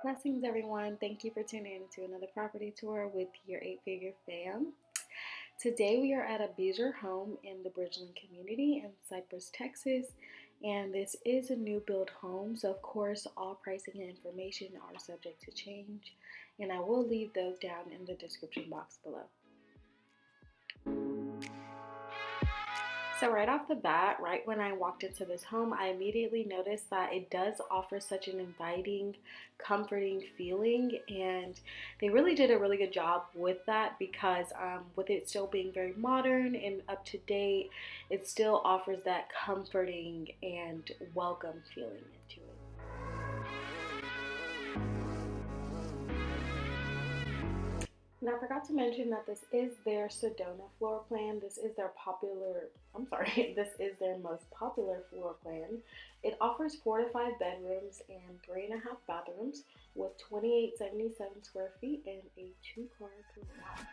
Blessings, everyone. Thank you for tuning in to another property tour with your 8-figure fam. Today, we are at a Beazer home in the Bridgeland community in Cypress, Texas. And this is a new build home, so of course, all pricing and information are subject to change. And I will leave those down in the description box below. So right off the bat, right when I walked into this home, I immediately noticed that it does offer such an inviting, comforting feeling, and they really did a really good job with that because with it still being very modern and up to date, it still offers that comforting and welcome feeling into it. And I forgot to mention that this is their SEDONA floor plan. This is their this is their most popular floor plan. It offers 4 to 5 bedrooms and 3.5 bathrooms with 2,877 square feet and a 2-car garage.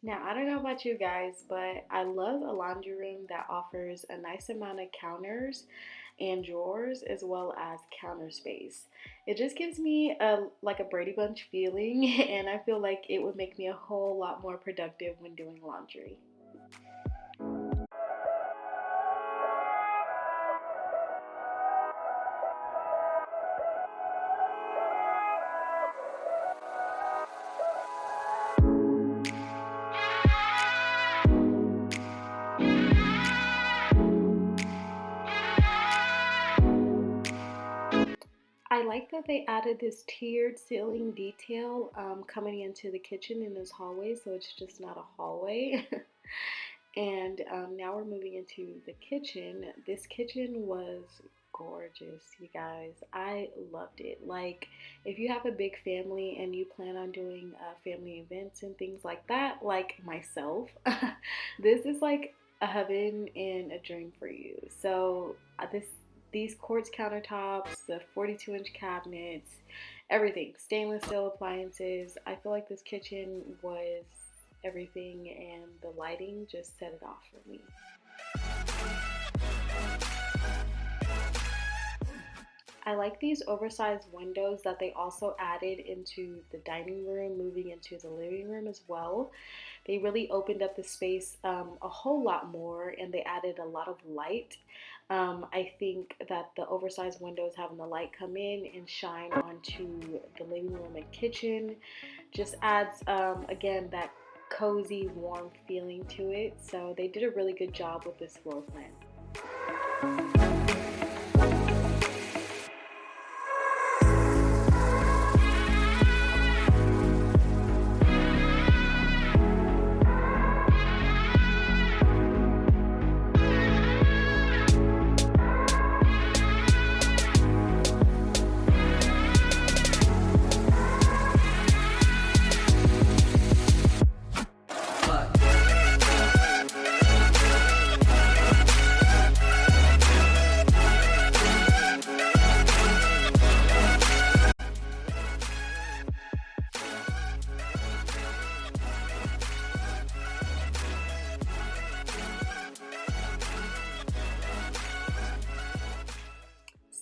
Now, I don't know about you guys, but I love a laundry room that offers a nice amount of counters and drawers as well as counter space. It just gives me like a Brady Bunch feeling, and I feel like it would make me a whole lot more productive when doing laundry. I like that they added this tiered ceiling detail coming into the kitchen in this hallway, so it's just not a hallway. And now we're moving into the kitchen. This kitchen was gorgeous, you guys. I loved it. Like, if you have a big family and you plan on doing family events and things like that, like myself, this is like a heaven and a dream for you. So these quartz countertops, the 42-inch cabinets, everything, stainless steel appliances. I feel like this kitchen was everything, and the lighting just set it off for me. I like these oversized windows that they also added into the dining room, moving into the living room as well. They really opened up the space a whole lot more, and they added a lot of light. I think that the oversized windows, having the light come in and shine onto the living room and kitchen, just adds, again, that cozy, warm feeling to it. So they did a really good job with this floor plan.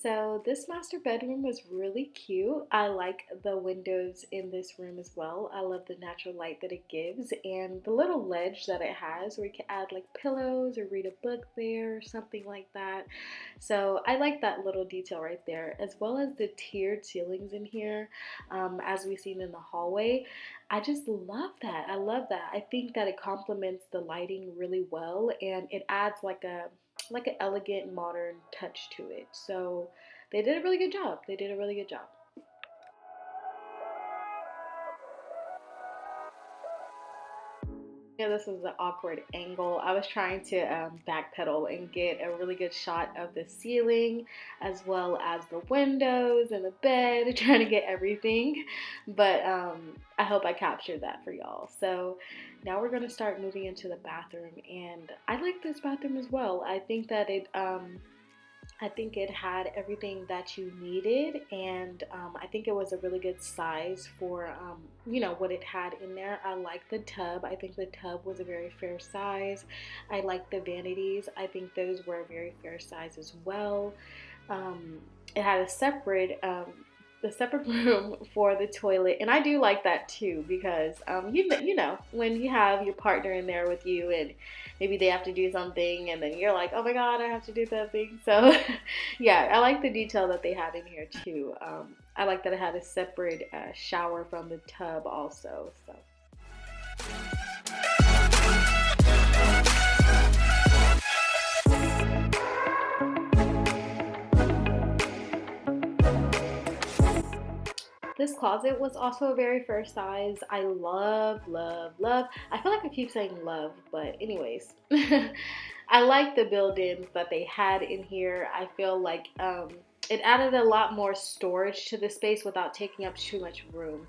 So this master bedroom was really cute. I like the windows in this room as well. I love the natural light that it gives and the little ledge that it has where you can add like pillows or read a book there or something like that. So I like that little detail right there, as well as the tiered ceilings in here, as we've seen in the hallway. I just love that. I love that. I think that it complements the lighting really well and it adds like an elegant modern touch to it. So they did a really good job. They did a really good job. Yeah, this was an awkward angle. I was trying to backpedal and get a really good shot of the ceiling as well as the windows and the bed, trying to get everything. But I hope I captured that for y'all. So now we're going to start moving into the bathroom. And I like this bathroom as well. I think it had everything that you needed, and I think it was a really good size for what it had in there. I like the tub. I think the tub was a very fair size. I like the vanities. I think those were a very fair size as well. It had a separate room for the toilet, and I do like that too because when you have your partner in there with you and maybe they have to do something and then you're like, oh my god, I have to do something. So yeah, I like the detail that they had in here too. I like that it had a separate shower from the tub also. So. This closet was also a very fair size. I love, love, love. I feel like I keep saying love, but anyways. I like the build-ins that they had in here. I feel like it added a lot more storage to the space without taking up too much room.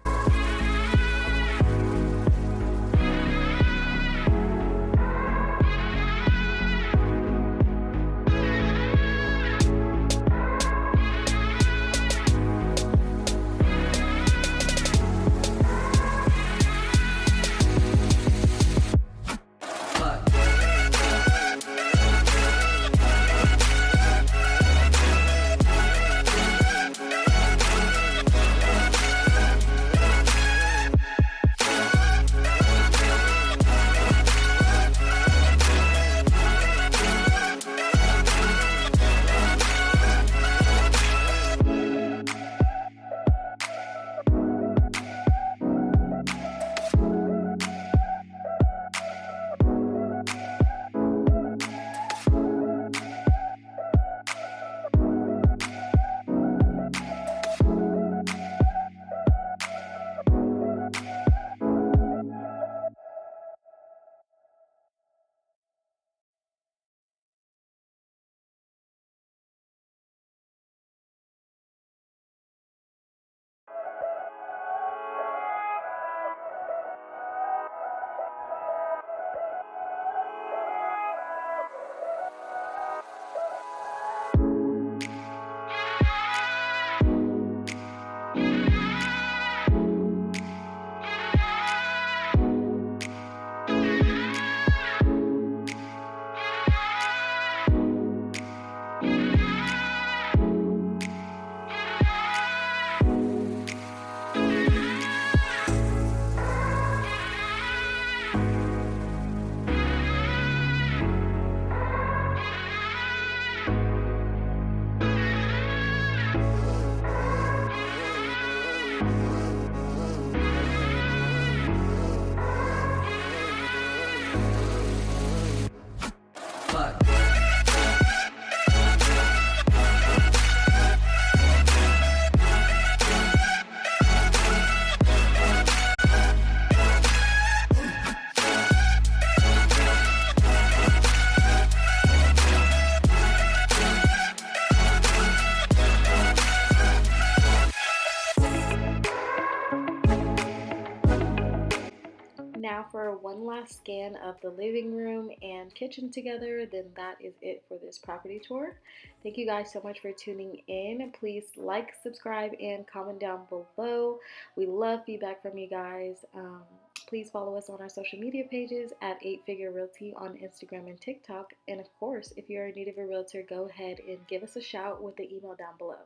Now for one last scan of the living room and kitchen together, then that is it for this property tour. Thank you guys so much for tuning in. Please like, subscribe, and comment down below. We love feedback from you guys. Please follow us on our social media pages at 8 Figure Realty on Instagram and TikTok. And of course, if you're in need of a realtor, go ahead and give us a shout with the email down below.